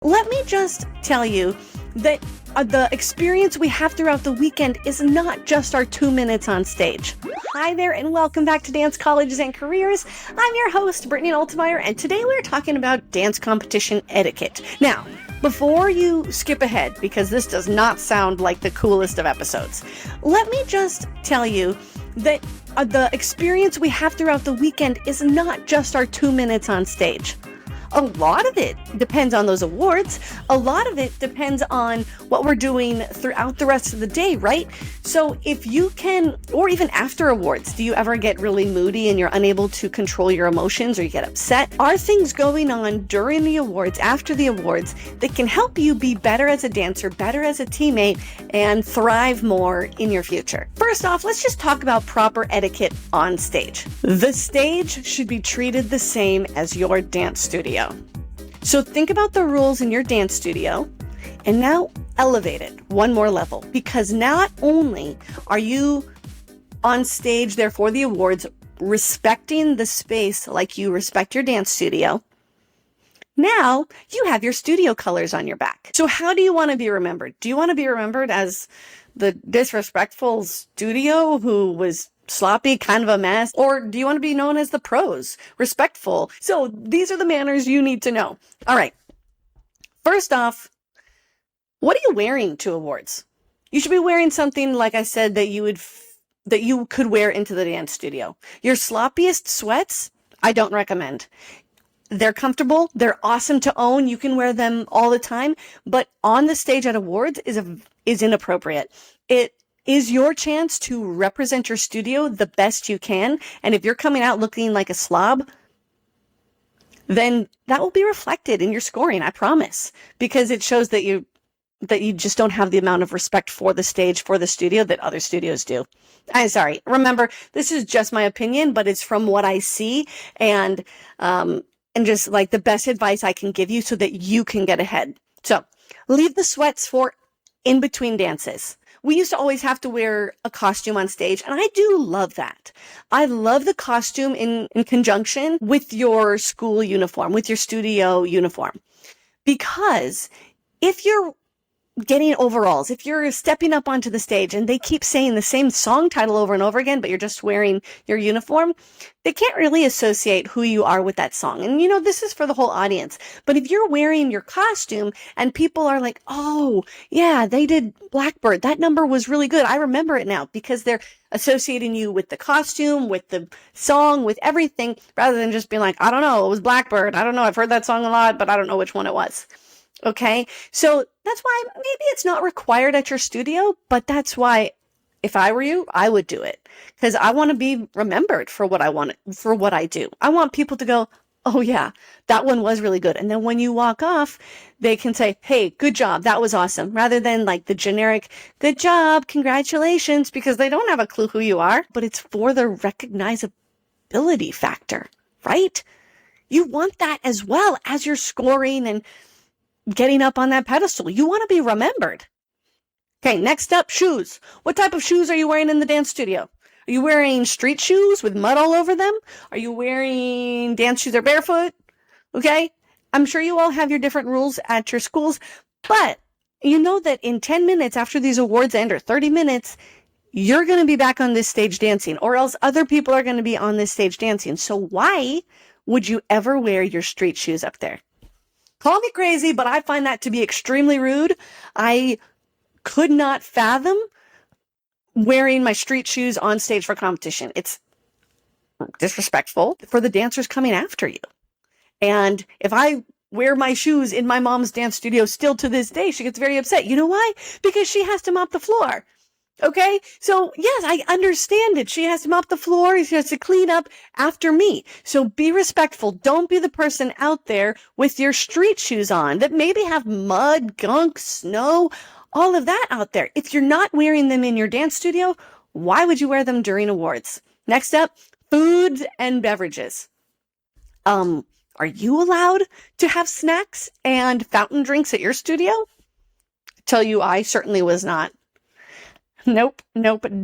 Let me just tell you that the experience we have throughout the weekend is not just our 2 minutes on stage. Hi there, and welcome back to Dance Colleges and Careers. I'm your host, Brittany Altmeyer, and today we're talking about dance competition etiquette. Now, before you skip ahead, because this does not sound like the coolest of episodes, let me just tell you that the experience we have throughout the weekend is not just our 2 minutes on stage. A lot of it depends on those awards. A lot of it depends on what we're doing throughout the rest of the day, right? So if you can, or even after awards, do you ever get really moody and you're unable to control your emotions or you get upset? Are things going on during the awards, after the awards, that can help you be better as a dancer, better as a teammate, and thrive more in your future? First off, let's just talk about proper etiquette on stage. The stage should be treated the same as your dance studio. So think about the rules in your dance studio and now elevate it one more level, because not only are you on stage there for the awards, respecting the space like you respect your dance studio, now you have your studio colors on your back. So how do you want to be remembered? Do you want to be remembered as the disrespectful studio who was sloppy, kind of a mess? Or do you want to be known as the pros, respectful? So these are the manners you need to know. All right. First off, what are you wearing to awards? You should be wearing something, like I said, that you could wear into the dance studio. Your sloppiest sweats, I don't recommend. They're comfortable. They're awesome to own. You can wear them all the time, but on the stage at awards is inappropriate. It is your chance to represent your studio the best you can. And if you're coming out looking like a slob, then that will be reflected in your scoring, I promise, because it shows that you just don't have the amount of respect for the stage, for the studio, that other studios do. I'm sorry. Remember, this is just my opinion, but it's from what I see, and just like the best advice I can give you so that you can get ahead. So leave the sweats for in between dances. We used to always have to wear a costume on stage, and I do love that. I love the costume in conjunction with your school uniform, with your studio uniform. Because if you're getting overalls, if you're stepping up onto the stage and they keep saying the same song title over and over again, but you're just wearing your uniform, they can't really associate who you are with that song. And this is for the whole audience. But if you're wearing your costume and people are like, oh yeah, they did Blackbird, that number was really good, I remember it now, because they're associating you with the costume, with the song, with everything, rather than just being like, I don't know, it was Blackbird, I don't know, I've heard that song a lot, but I don't know which one it was. Okay, so that's why maybe it's not required at your studio, but that's why if I were you, I would do it, because I want to be remembered for what I do. I want people to go, oh yeah, that one was really good. And then when you walk off, they can say, hey, good job, that was awesome, rather than like the generic, good job, congratulations, because they don't have a clue who you are, but it's for the recognizability factor, right? You want that as well as you're scoring and getting up on that pedestal. You want to be remembered. Okay, next up, shoes. What type of shoes are you wearing in the dance studio? Are you wearing street shoes with mud all over them? Are you wearing dance shoes that are barefoot? Okay, I'm sure you all have your different rules at your schools, but you know that in 10 minutes after these awards end, or 30 minutes, you're going to be back on this stage dancing, or else other people are going to be on this stage dancing. So why would you ever wear your street shoes up there? Call me crazy, but I find that to be extremely rude. I could not fathom wearing my street shoes on stage for competition. It's disrespectful for the dancers coming after you. And if I wear my shoes in my mom's dance studio still to this day, she gets very upset. You know why? Because she has to mop the floor. Okay, so yes, I understand it. She has to mop the floor. She has to clean up after me. So be respectful. Don't be the person out there with your street shoes on that maybe have mud, gunk, snow, all of that out there. If you're not wearing them in your dance studio, why would you wear them during awards? Next up, foods and beverages. Are you allowed to have snacks and fountain drinks at your studio? I tell you, I certainly was not. Nope,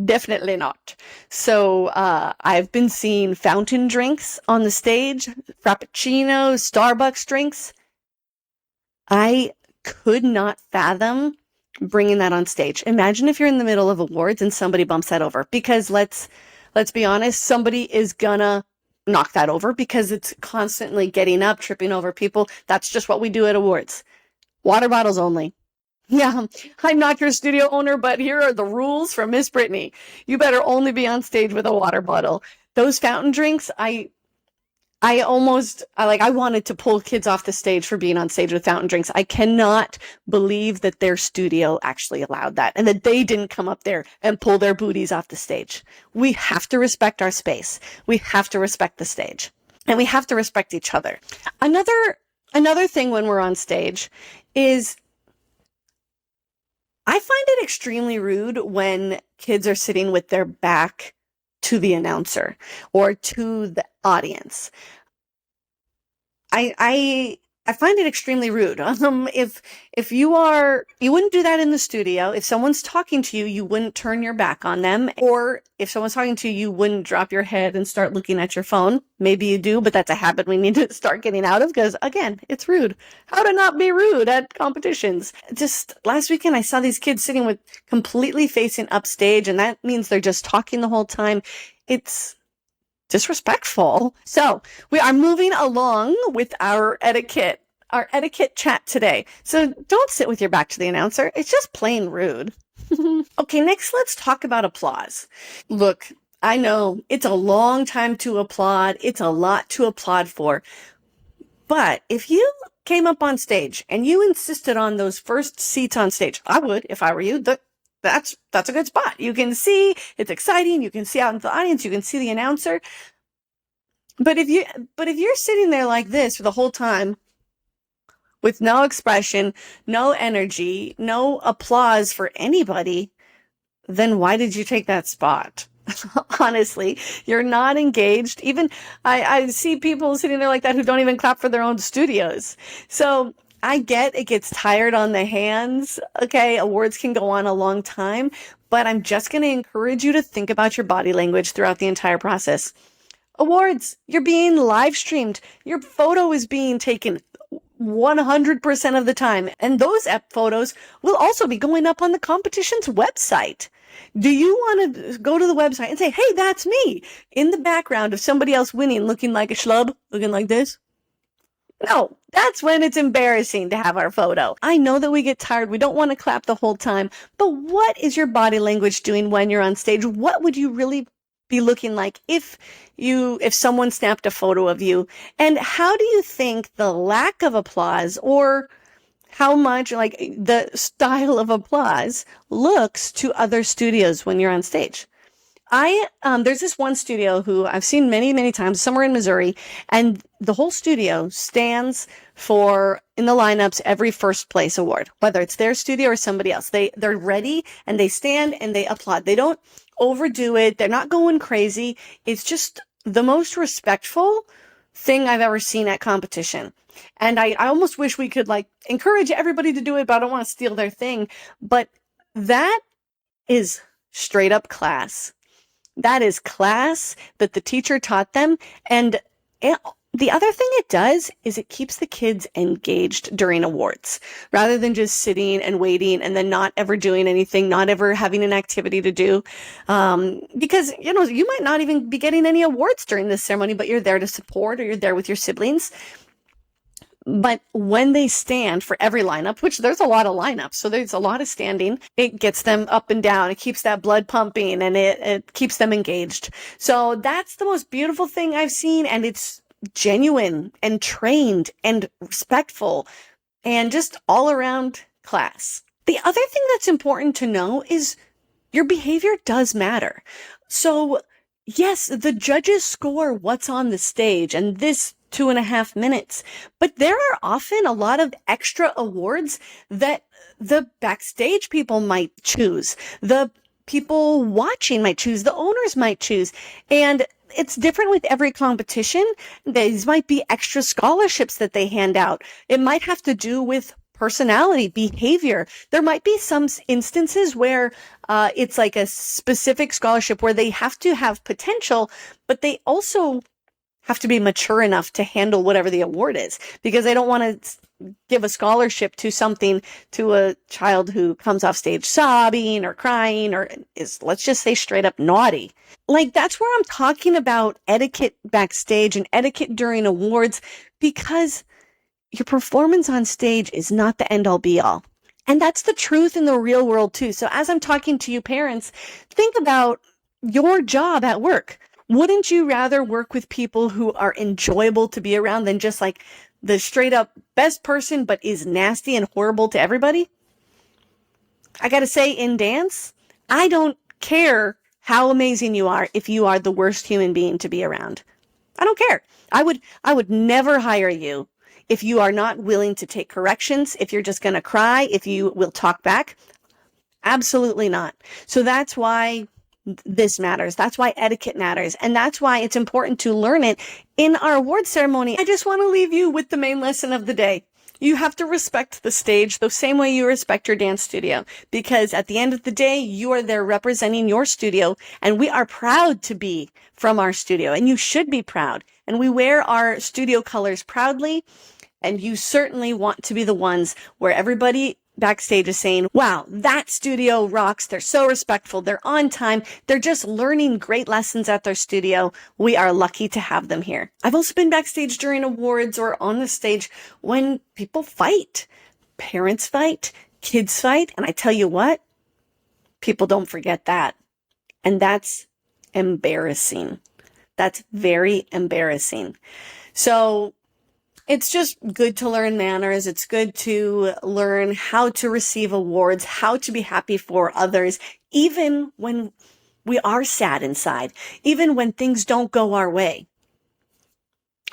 definitely not. So I've been seeing fountain drinks on the stage, Frappuccinos, Starbucks drinks. I could not fathom bringing that on stage. Imagine if you're in the middle of awards and somebody bumps that over, because let's be honest, somebody is gonna knock that over because it's constantly getting up, tripping over people. That's just what we do at awards. Water bottles only. Yeah, I'm not your studio owner, but here are the rules from Miss Brittany. You better only be on stage with a water bottle. Those fountain drinks, I wanted to pull kids off the stage for being on stage with fountain drinks. I cannot believe that their studio actually allowed that and that they didn't come up there and pull their booties off the stage. We have to respect our space. We have to respect the stage, and we have to respect each other. Another thing when we're on stage is I find it extremely rude when kids are sitting with their back to the announcer or to the audience. I find it extremely rude. If you wouldn't do that in the studio. If someone's talking to you, you wouldn't turn your back on them. Or if someone's talking to you, you wouldn't drop your head and start looking at your phone. Maybe you do, but that's a habit we need to start getting out of because, again, it's rude. How to not be rude at competitions. Just last weekend, I saw these kids sitting with completely facing upstage, and that means they're just talking the whole time. It's disrespectful. So we are moving along with our etiquette chat today. So don't sit with your back to the announcer. It's just plain rude. Okay, next let's talk about applause. Look, I know it's a long time to applaud. It's a lot to applaud for. But if you came up on stage and you insisted on those first seats on stage, I would, if I were you. That's a good spot. You can see, it's exciting. You can see out in the audience. You can see the announcer. But if you're sitting there like this for the whole time with no expression, no energy, no applause for anybody, then why did you take that spot? Honestly, you're not engaged. Even I see people sitting there like that who don't even clap for their own studios. So I get it gets tired on the hands. Okay, awards can go on a long time, but I'm just going to encourage you to think about your body language throughout the entire process. Awards, you're being live streamed. Your photo is being taken 100% of the time. And those photos will also be going up on the competition's website. Do you want to go to the website and say, hey, that's me in the background of somebody else winning, looking like a schlub, looking like this? No, that's when it's embarrassing to have our photo. I know that we get tired. We don't want to clap the whole time. But what is your body language doing when you're on stage? What would you really be looking like if someone snapped a photo of you? And how do you think the lack of applause or how much like the style of applause looks to other studios when you're on stage? There's this one studio who I've seen many, many times somewhere in Missouri, and the whole studio stands for in the lineups every first place award, whether it's their studio or somebody else. They're ready and they stand and they applaud. They don't overdo it. They're not going crazy. It's just the most respectful thing I've ever seen at competition. And I almost wish we could like encourage everybody to do it, but I don't want to steal their thing. But that is straight up class. That is class that the teacher taught them. And the other thing it does is it keeps the kids engaged during awards rather than just sitting and waiting and then not ever doing anything, not ever having an activity to do. Because, you might not even be getting any awards during this ceremony, but you're there to support or you're there with your siblings. But when they stand for every lineup, which there's a lot of lineups, so there's a lot of standing, it gets them up and down. It keeps that blood pumping and it keeps them engaged. So that's the most beautiful thing I've seen. And it's genuine and trained and respectful and just all around class. The other thing that's important to know is your behavior does matter. So yes, the judges score what's on the stage and this 2.5 minutes, but there are often a lot of extra awards that the backstage people might choose. The people watching might choose. The owners might choose. And it's different with every competition. These might be extra scholarships that they hand out. It might have to do with personality, behavior. There might be some instances where it's like a specific scholarship where they have to have potential, but they also have to be mature enough to handle whatever the award is, because I don't want to give a scholarship to a child who comes off stage sobbing or crying or is, let's just say, straight up naughty. Like, that's where I'm talking about etiquette backstage and etiquette during awards, because your performance on stage is not the end all be all. And that's the truth in the real world too. So as I'm talking to you parents, think about your job at work. Wouldn't you rather work with people who are enjoyable to be around than just like the straight up best person, but is nasty and horrible to everybody? I got to say, in dance, I don't care how amazing you are if you are the worst human being to be around. I don't care. I would never hire you if you are not willing to take corrections, if you're just going to cry, if you will talk back. Absolutely not. So that's why this matters. That's why etiquette matters. And that's why it's important to learn it in our award ceremony. I just want to leave you with the main lesson of the day. You have to respect the stage the same way you respect your dance studio, because at the end of the day, you are there representing your studio, and we are proud to be from our studio, and you should be proud. And we wear our studio colors proudly, and you certainly want to be the ones where everybody backstage is saying, wow, that studio rocks. They're so respectful. They're on time. They're just learning great lessons at their studio. We are lucky to have them here. I've also been backstage during awards or on the stage when people fight. Parents fight, kids fight. And I tell you what, people don't forget that. And that's embarrassing. That's very embarrassing. So it's just good to learn manners. It's good to learn how to receive awards, how to be happy for others, even when we are sad inside, even when things don't go our way.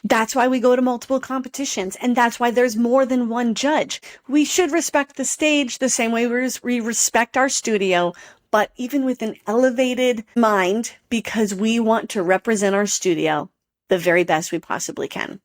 That's why we go to multiple competitions, and that's why there's more than one judge. We should respect the stage the same way we respect our studio, but even with an elevated mind, because we want to represent our studio the very best we possibly can.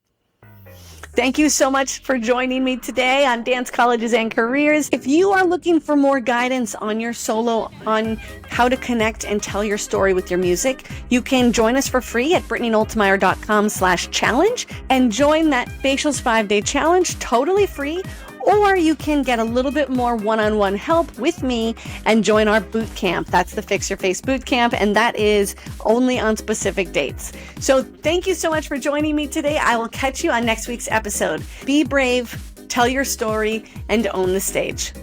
Thank you so much for joining me today on Dance Colleges and Careers. If you are looking for more guidance on your solo, on how to connect and tell your story with your music, you can join us for free at brittanynoeltemeyer.com/challenge and join that Facials 5-Day Challenge totally free. Or you can get a little bit more one-on-one help with me and join our boot camp. That's the Fix Your Face boot camp, and that is only on specific dates. So thank you so much for joining me today. I will catch you on next week's episode. Be brave, tell your story, and own the stage.